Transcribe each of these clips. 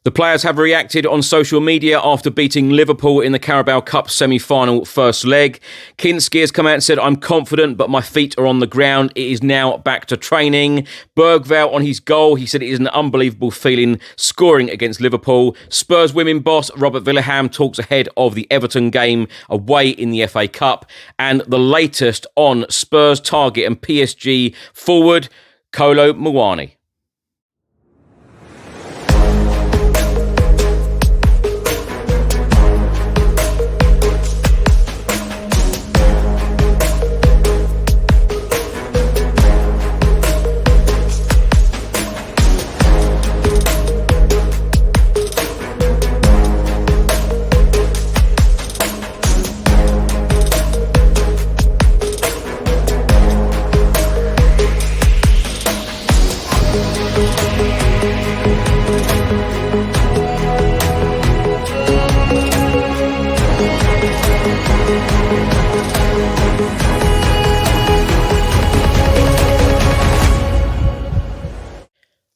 The players have reacted on social media after beating Liverpool in the Carabao Cup semi-final first leg. Kinsky has come out and said, "I'm confident, but my feet are on the ground. It is now back to training." Bergvall on his goal, he said it is an unbelievable feeling scoring against Liverpool. Spurs women boss Robert Vilaham talks ahead of the Everton game away in the FA Cup. And the latest on Spurs target and PSG forward, Kolo Muani.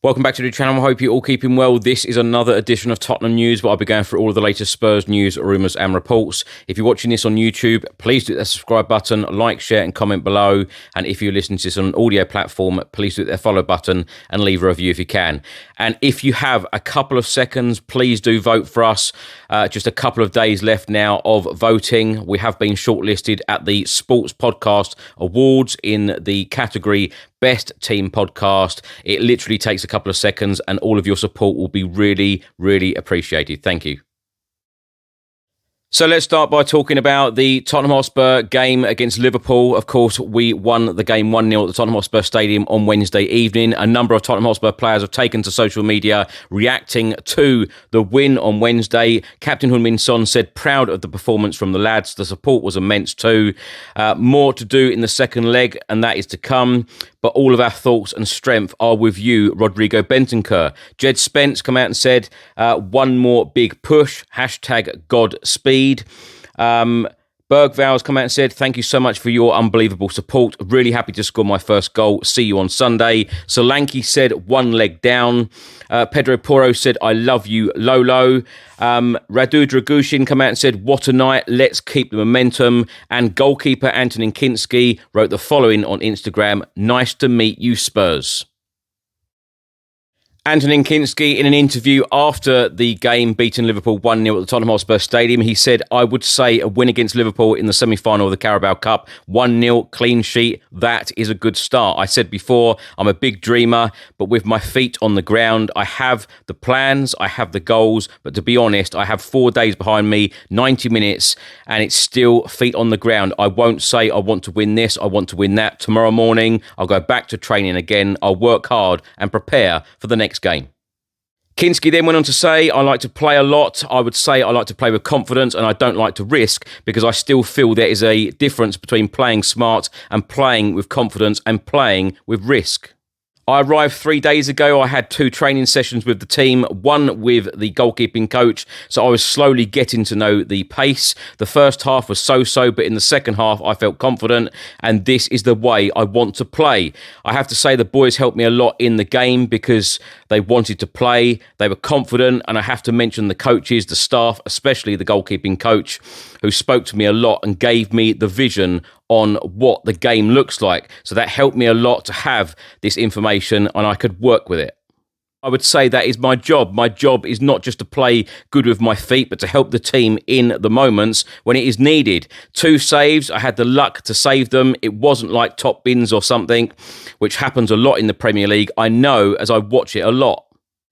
Welcome back to the channel. I hope you're all keeping well. This is another edition of Tottenham News, where I'll be going through all of the latest Spurs news, rumours and reports. If you're watching this on YouTube, please do hit that subscribe button, like, share and comment below. And if you're listening to this on an audio platform, please do hit that follow button and leave a review if you can. And if you have a couple of seconds, please do vote for us. Just a couple of days left now of voting. We have been shortlisted at the Sports Podcast Awards in the category Best Team Podcast. It literally takes a couple of seconds and all of your support will be really, really appreciated. Thank you. So let's start by talking about the Tottenham Hotspur game against Liverpool. Of course, we won the game 1-0 at the Tottenham Hotspur Stadium on Wednesday evening. A number of Tottenham Hotspur players have taken to social media reacting to the win on Wednesday. Captain Heung-min Son said, "Proud of the performance from the lads. The support was immense too. More to do in the second leg, and that is to come. But all of our thoughts and strength are with you, Rodrigo Bentancur." Jed Spence come out and said, "One more big push, #Godspeed." Bergvall has come out and said, "Thank you so much for your unbelievable support. Really happy to score my first goal. See you on Sunday." Solanke said, "One leg down." Pedro Porro said, "I love you, Lolo." Radu Dragushin come out and said, "What a night. Let's keep the momentum." And goalkeeper Antonin Kinsky wrote the following on Instagram: "Nice to meet you, Spurs." Antonin Kinsky, in an interview after the game beating Liverpool 1-0 at the Tottenham Hotspur Stadium, he said, "I would say a win against Liverpool in the semi-final of the Carabao Cup, 1-0, clean sheet, that is a good start. I said before, I'm a big dreamer, but with my feet on the ground, I have the plans, I have the goals, but to be honest, I have 4 days behind me, 90 minutes, and it's still feet on the ground. I won't say I want to win this, I want to win that. Tomorrow morning, I'll go back to training again, I'll work hard and prepare for the next game." Kinsky then went on to say, "I like to play a lot. I would say I like to play with confidence and I don't like to risk because I still feel there is a difference between playing smart and playing with confidence and playing with risk." I arrived 3 days ago. I had 2 training sessions with the team, one with the goalkeeping coach, so I was slowly getting to know the pace. The first half was so-so, but in the second half I felt confident, and this is the way I want to play. I have to say the boys helped me a lot in the game because they wanted to play, they were confident, and I have to mention the coaches, the staff, especially the goalkeeping coach, who spoke to me a lot and gave me the vision on what the game looks like. So that helped me a lot to have this information and I could work with it. I would say that is my job. My job is not just to play good with my feet, but to help the team in the moments when it is needed. 2 saves, I had the luck to save them. It wasn't like top bins or something, which happens a lot in the Premier League. I know as I watch it a lot.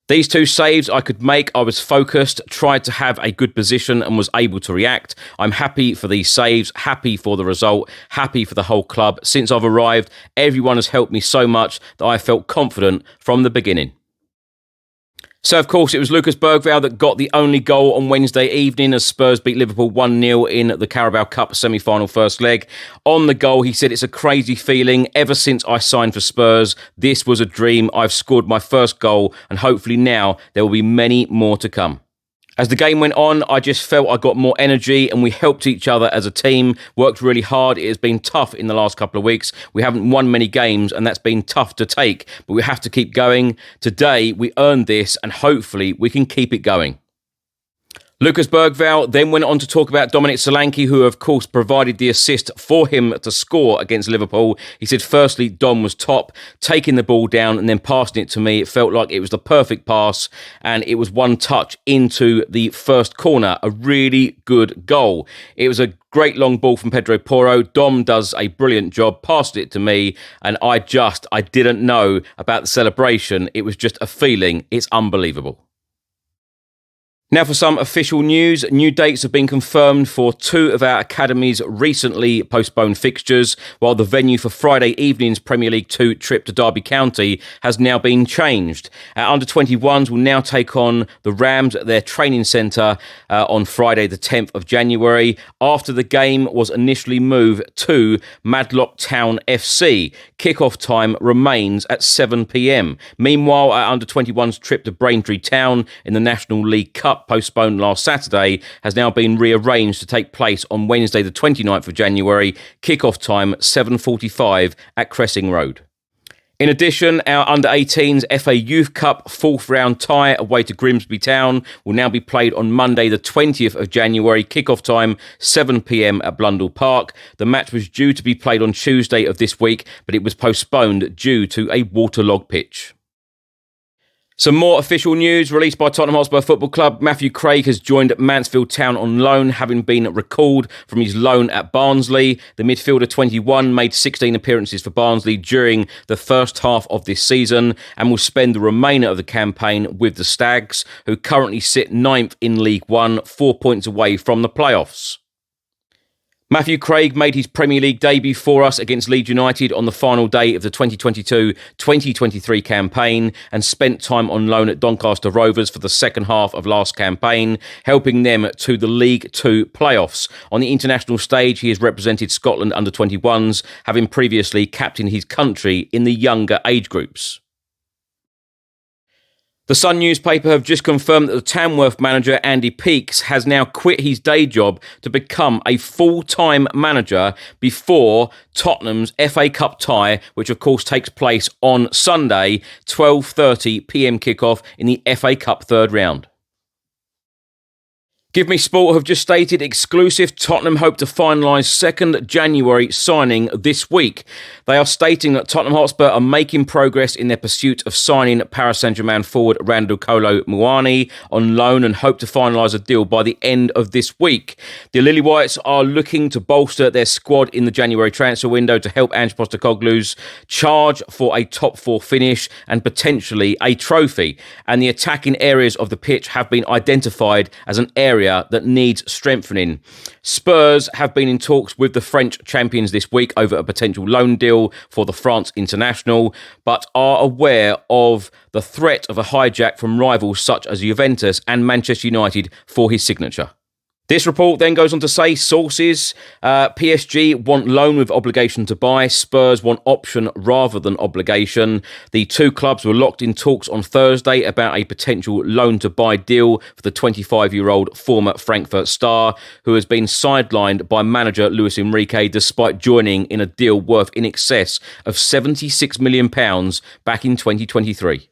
These 2 saves I could make. I was focused, tried to have a good position and was able to react. I'm happy for these saves, happy for the result, happy for the whole club. Since I've arrived, everyone has helped me so much that I felt confident from the beginning. So, of course, it was Lucas Bergvall that got the only goal on Wednesday evening as Spurs beat Liverpool 1-0 in the Carabao Cup semi-final first leg. On the goal, he said, "It's a crazy feeling. Ever since I signed for Spurs, this was a dream. I've scored my first goal and hopefully now there will be many more to come." As the game went on, I just felt I got more energy and we helped each other as a team, worked really hard. It has been tough in the last couple of weeks. We haven't won many games and that's been tough to take, but we have to keep going. Today, we earned this and hopefully we can keep it going. Lucas Bergvall then went on to talk about Dominic Solanke, who of course provided the assist for him to score against Liverpool. He said, firstly, Dom was top, taking the ball down and then passing it to me. It felt like it was the perfect pass and it was one touch into the first corner. A really good goal. It was a great long ball from Pedro Porro. Dom does a brilliant job, passed it to me, and I didn't know about the celebration. It was just a feeling. It's unbelievable. Now for some official news. New dates have been confirmed for two of our academy's recently postponed fixtures, while the venue for Friday evening's Premier League 2 trip to Derby County has now been changed. Our under-21s will now take on the Rams at their training centre on Friday the 10th of January, after the game was initially moved to Madlock Town FC. Kick-off time remains at 7 p.m. Meanwhile, our under-21s trip to Braintree Town in the National League Cup, postponed last Saturday, has now been rearranged to take place on Wednesday the 29th of January, kick-off time 7:45 at Cressing Road. In addition, our under-18s FA Youth Cup fourth round tie away to Grimsby Town will now be played on Monday the 20th of January, kick-off time 7 p.m. at Blundell Park. The match was due to be played on Tuesday of this week, but it was postponed due to a waterlogged pitch. Some more official news released by Tottenham Hotspur Football Club. Matthew Craig has joined Mansfield Town on loan, having been recalled from his loan at Barnsley. The midfielder 21 made 16 appearances for Barnsley during the first half of this season and will spend the remainder of the campaign with the Stags, who currently sit 9th in League One, 4 points away from the playoffs. Matthew Craig made his Premier League debut for us against Leeds United on the final day of the 2022-2023 campaign and spent time on loan at Doncaster Rovers for the second half of last campaign, helping them to the League 2 playoffs. On the international stage, he has represented Scotland under-21s, having previously captained his country in the younger age groups. The Sun newspaper have just confirmed that the Tamworth manager Andy Peakes has now quit his day job to become a full-time manager before Tottenham's FA Cup tie, which of course takes place on Sunday, 12:30 p.m. kickoff in the FA Cup third round. Give Me Sport have just stated exclusive Tottenham hope to finalise 2nd January signing this week. They are stating that Tottenham Hotspur are making progress in their pursuit of signing Paris Saint-Germain forward Randal Kolo Muani on loan and hope to finalise a deal by the end of this week. The Lily Whites are looking to bolster their squad in the January transfer window to help Ange Postecoglou's charge for a top 4 finish and potentially a trophy. And the attacking areas of the pitch have been identified as an area that needs strengthening. Spurs have been in talks with the French champions this week over a potential loan deal for the France international, but are aware of the threat of a hijack from rivals such as Juventus and Manchester United for his signature. This report then goes on to say sources, PSG want loan with obligation to buy, Spurs want option rather than obligation. The two clubs were locked in talks on Thursday about a potential loan to buy deal for the 25-year-old former Frankfurt star, who has been sidelined by manager Luis Enrique despite joining in a deal worth in excess of £76 million back in 2023.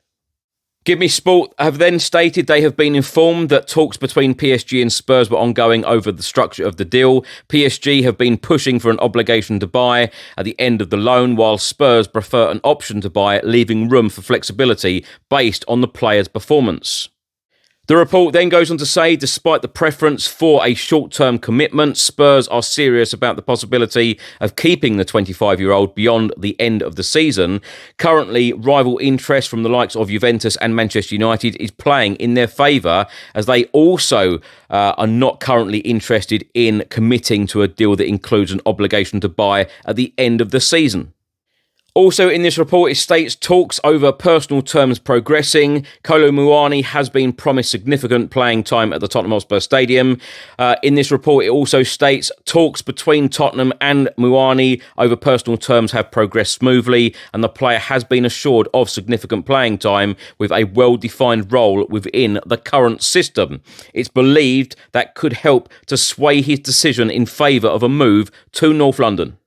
Give Me Sport have then stated they have been informed that talks between PSG and Spurs were ongoing over the structure of the deal. PSG have been pushing for an obligation to buy at the end of the loan, while Spurs prefer an option to buy, leaving room for flexibility based on the player's performance. The report then goes on to say, despite the preference for a short-term commitment, Spurs are serious about the possibility of keeping the 25-year-old beyond the end of the season. Currently, rival interest from the likes of Juventus and Manchester United is playing in their favour, as they also are not currently interested in committing to a deal that includes an obligation to buy at the end of the season. Also in this report, it states talks over personal terms progressing. Kolo Muani has been promised significant playing time at the Tottenham Hotspur Stadium. In this report, it also states talks between Tottenham and Muani over personal terms have progressed smoothly, and the player has been assured of significant playing time with a well-defined role within the current system. It's believed that could help to sway his decision in favour of a move to North London.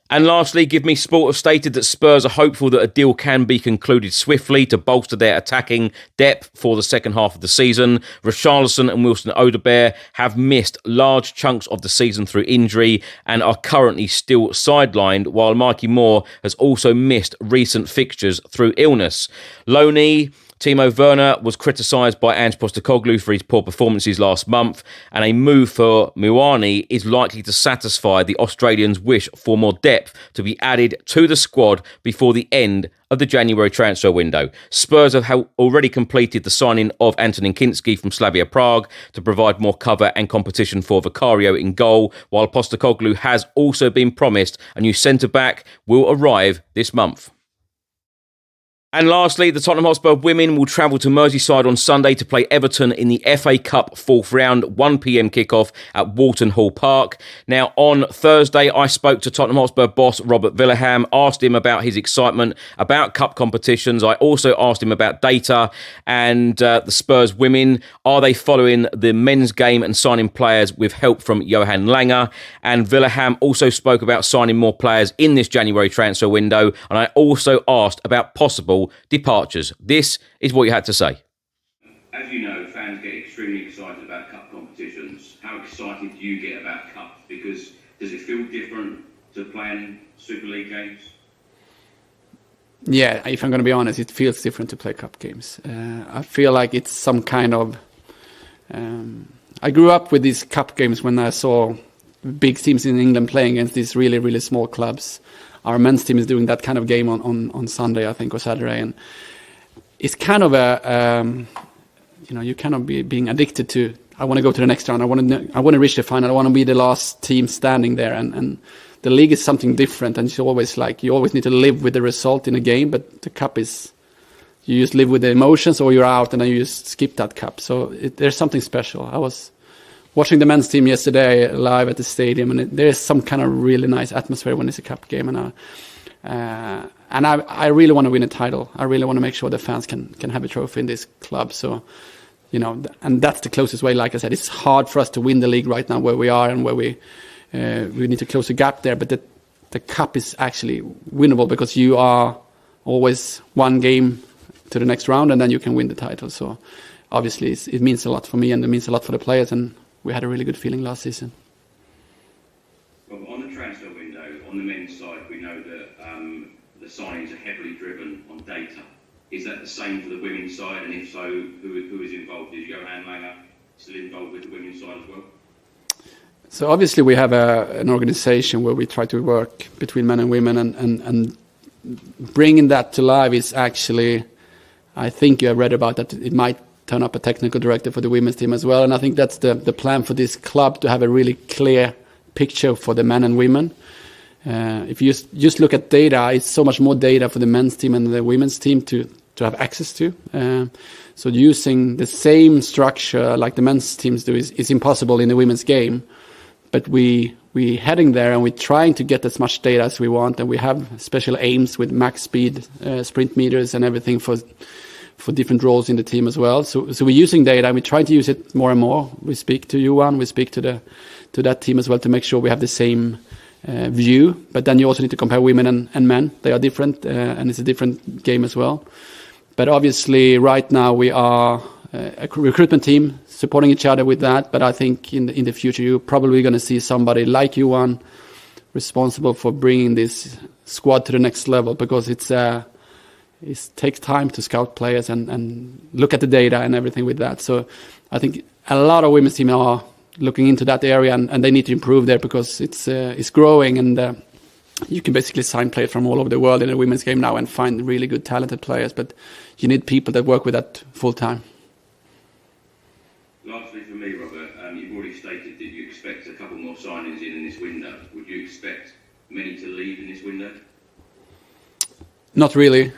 And lastly, Give Me Sport have stated that Spurs are hopeful that a deal can be concluded swiftly to bolster their attacking depth for the second half of the season. Richarlison and Wilson Odegaard have missed large chunks of the season through injury and are currently still sidelined, while Mikey Moore has also missed recent fixtures through illness. Loney Timo Werner was criticised by Ange Postecoglou for his poor performances last month, and a move for Muani is likely to satisfy the Australians' wish for more depth to be added to the squad before the end of the January transfer window. Spurs have already completed the signing of Antonin Kinsky from Slavia Prague to provide more cover and competition for Vicario in goal, while Postecoglou has also been promised a new centre-back will arrive this month. And lastly, the Tottenham Hotspur women will travel to Merseyside on Sunday to play Everton in the FA Cup fourth round, 1 p.m. kickoff at Walton Hall Park. Now, on Thursday, I spoke to Tottenham Hotspur boss Robert Vilaham, asked him about his excitement about cup competitions. I also asked him about data and the Spurs women. Are they following the men's game and signing players with help from Johan Langer? And Vilaham also spoke about signing more players in this January transfer window. And I also asked about possible departures. This is what you had to say. As you know, fans get extremely excited about cup competitions. How excited do you get about cups? Because does it feel different to playing Super League games? Yeah, if I'm going to be honest, it feels different to play cup games. I feel like it's some kind of... I grew up with these cup games when I saw big teams in England playing against these really, really small clubs. Our men's team is doing that kind of game on Sunday, I think, or Saturday, and it's kind of you kind of being addicted to. I want to go to the next round. I want to reach the final. I want to be the last team standing there, and the league is something different. And it's always like you always need to live with the result in a game, but the cup is you just live with the emotions, or you're out and then you just skip that cup. So there's something special. I was watching the men's team yesterday live at the stadium, and there's some kind of really nice atmosphere when it's a cup game. And I really want to win a title. I really want to make sure the fans can have a trophy in this club. So, and that's the closest way. Like I said, it's hard for us to win the league right now where we are and where we need to close the gap there. But the cup is actually winnable because you are always one game to the next round, and then you can win the title. So, obviously, it means a lot for me, and it means a lot for the players. And we had a really good feeling last season. Well, on the transfer window, on the men's side, we know that the signings are heavily driven on data. Is that the same for the women's side? And if so, who is involved? Is Johan Langer still involved with the women's side as well? So obviously we have an organization where we try to work between men and women, and bringing that to life is actually, I think you have read about that, it might turn up a technical director for the women's team as well. And I think that's the plan for this club, to have a really clear picture for the men and women. If you just look at data, it's so much more data for the men's team and the women's team to have access to. So using the same structure like the men's teams do is impossible in the women's game. But we heading there, and we're trying to get as much data as we want, and we have special aims with max speed, sprint meters and everything for different roles in the team as well. So we're using data, and we're trying to use it more and more. We speak to Johan, we speak to that team as well to make sure we have the same view. But then you also need to compare women and men. They are different, and it's a different game as well. But obviously right now we are a recruitment team supporting each other with that. But I think in the future you're probably going to see somebody like Johan responsible for bringing this squad to the next level, because it takes time to scout players and look at the data and everything with that. So I think a lot of women's teams are looking into that area, and they need to improve there, because it's growing, and you can basically sign players from all over the world in a women's game now and find really good talented players, but you need people that work with that full time. Lastly for me, Robert, you've already stated that you expect a couple more signings in this window. Would you expect many to leave in this window? Not really.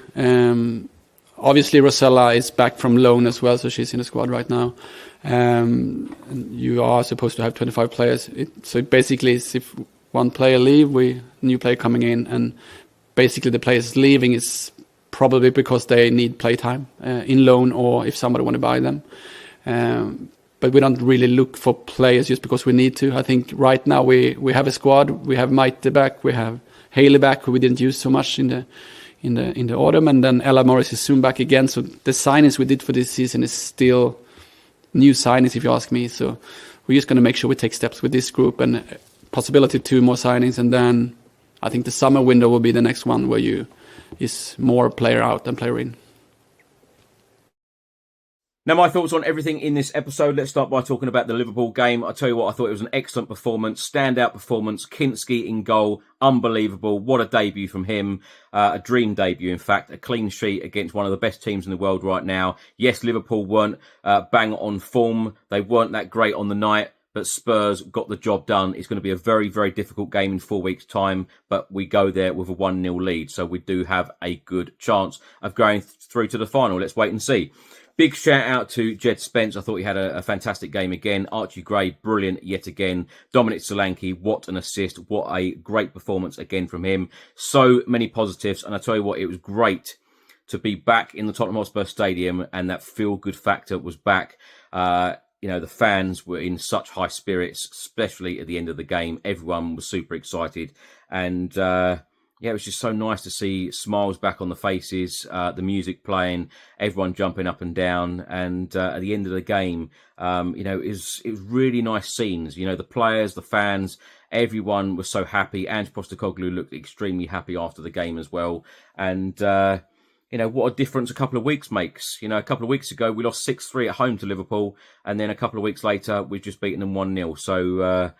Obviously, Rosella is back from loan as well, so she's in the squad right now. And you are supposed to have 25 players. So it basically is if one player leave, new player coming in, and basically the players leaving is probably because they need playtime in loan or if somebody want to buy them. But we don't really look for players just because we need to. I think right now we have a squad. We have Maite back. We have Haley back, who we didn't use so much in the autumn, and then Ella Morris is soon back again. So the signings we did for this season is still new signings, if you ask me. So we're just going to make sure we take steps with this group and possibility 2 more signings, and then I think the summer window will be the next one where is more player out than player in. Now, my thoughts on everything in this episode. Let's start by talking about the Liverpool game. I tell you what, I thought it was an excellent performance, standout performance. Kinsky in goal, unbelievable. What a debut from him. A dream debut, in fact. A clean sheet against one of the best teams in the world right now. Yes, Liverpool weren't bang on form. They weren't that great on the night, but Spurs got the job done. It's going to be a very, very difficult game in 4 weeks' time, but we go there with a 1-0 lead. So we do have a good chance of going through to the final. Let's wait and see. Big shout out to Jed Spence. I thought he had a fantastic game again. Archie Gray, brilliant yet again. Dominic Solanke, what an assist. What a great performance again from him. So many positives. And I tell you what, it was great to be back in the Tottenham Hotspur Stadium, and that feel-good factor was back. The fans were in such high spirits, especially at the end of the game. Everyone was super excited. And it was just so nice to see smiles back on the faces, the music playing, everyone jumping up and down. And at the end of the game, it was really nice scenes. The players, the fans, everyone was so happy. Ange Postecoglou looked extremely happy after the game as well. And, what a difference a couple of weeks makes. A couple of weeks ago, we lost 6-3 at home to Liverpool. And then a couple of weeks later, we've just beaten them 1-0. So,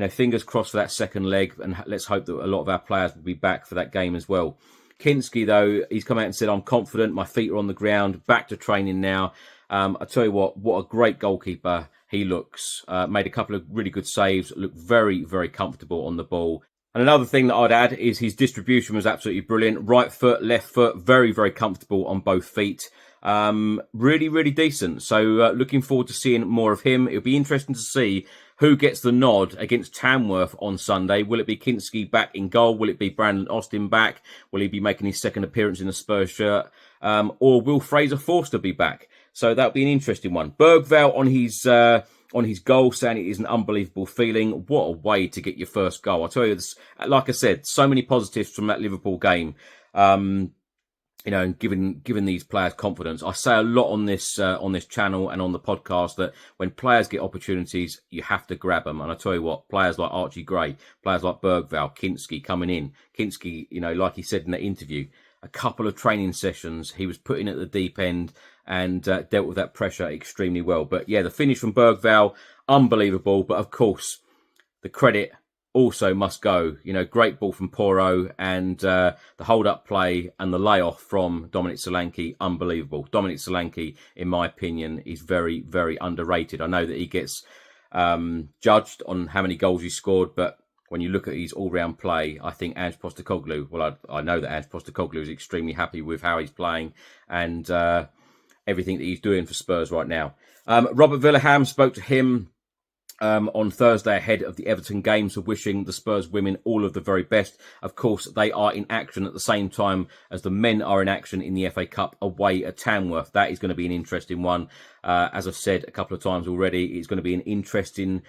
fingers crossed for that second leg, and let's hope that a lot of our players will be back for that game as well. Kinsky, though, he's come out and said, I'm confident, my feet are on the ground, back to training now. I tell you what a great goalkeeper he looks. Made a couple of really good saves, looked very, very comfortable on the ball. And another thing that I'd add is his distribution was absolutely brilliant. Right foot, left foot, very, very comfortable on both feet. Really, really decent. So looking forward to seeing more of him. It'll be interesting to see who gets the nod against Tamworth on Sunday. Will it be Kinsky back in goal? Will it be Brandon Austin back? Will he be making his second appearance in the Spurs shirt? Or will Fraser Forster be back? So that'll be an interesting one. Bergvall on his goal, saying it is an unbelievable feeling. What a way to get your first goal. I tell you, like I said, so many positives from that Liverpool game. And giving these players confidence. I say a lot on this channel and on the podcast that when players get opportunities, you have to grab them. And I tell you what, players like Archie Gray, players like Bergvall, Kinsky coming in. Kinsky, like he said in that interview, a couple of training sessions, he was put in at the deep end and dealt with that pressure extremely well. But yeah, the finish from Bergvall, unbelievable. But of course, the credit also must go. Great ball from Poro, and the hold-up play and the layoff from Dominic Solanke, unbelievable. Dominic Solanke, in my opinion, is very, very underrated. I know that he gets judged on how many goals he scored, but when you look at his all-round play, I think Ange Postecoglou, I know that Ange Postecoglou is extremely happy with how he's playing and everything that he's doing for Spurs right now. Robert Vilaham, spoke to him on Thursday ahead of the Everton game, so wishing the Spurs women all of the very best. Of course, they are in action at the same time as the men are in action in the FA Cup away at Tamworth. That is going to be an interesting one. As I've said a couple of times already, it's going to be an interesting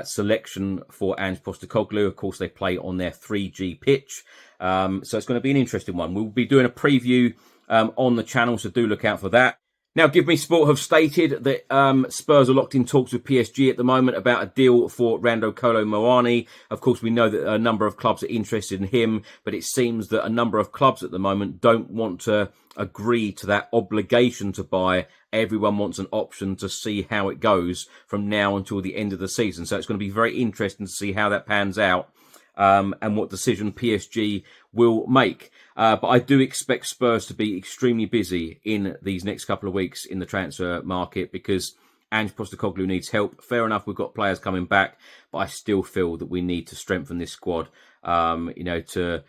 selection for Ange Postecoglou. Of course, they play on their 3G pitch. So it's going to be an interesting one. We'll be doing a preview on the channel, so do look out for that. Now, Give Me Sport have stated that Spurs are locked in talks with PSG at the moment about a deal for Randal Kolo Muani. Of course, we know that a number of clubs are interested in him, but it seems that a number of clubs at the moment don't want to agree to that obligation to buy. Everyone wants an option to see how it goes from now until the end of the season. So it's going to be very interesting to see how that pans out and what decision PSG will make. But I do expect Spurs to be extremely busy in these next couple of weeks in the transfer market because Ange Postecoglou needs help. Fair enough, we've got players coming back, but I still feel that we need to strengthen this squad, to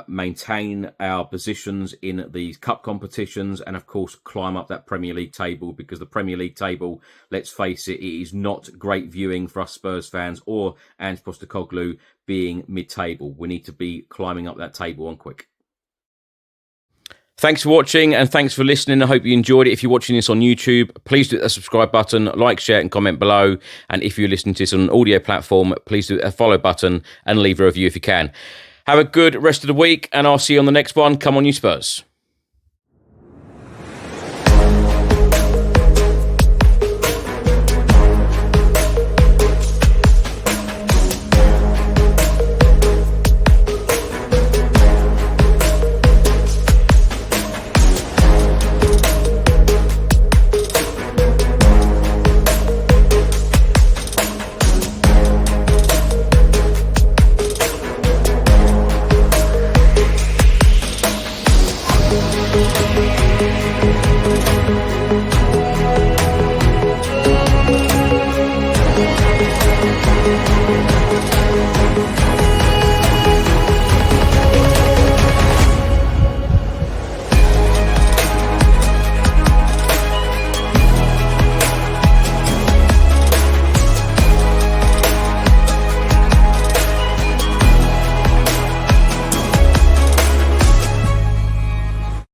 maintain our positions in these cup competitions, and of course climb up that Premier League table, because the Premier League table, let's face it, it is not great viewing for us Spurs fans or Ange Postecoglou being mid-table. We need to be climbing up that table on quick. Thanks for watching and thanks for listening. I hope you enjoyed it. If you're watching this on YouTube, please do hit the subscribe button, like, share and comment below. And if you're listening to this on an audio platform, please do hit the follow button and leave a review if you can. Have a good rest of the week and I'll see you on the next one. Come on, you Spurs.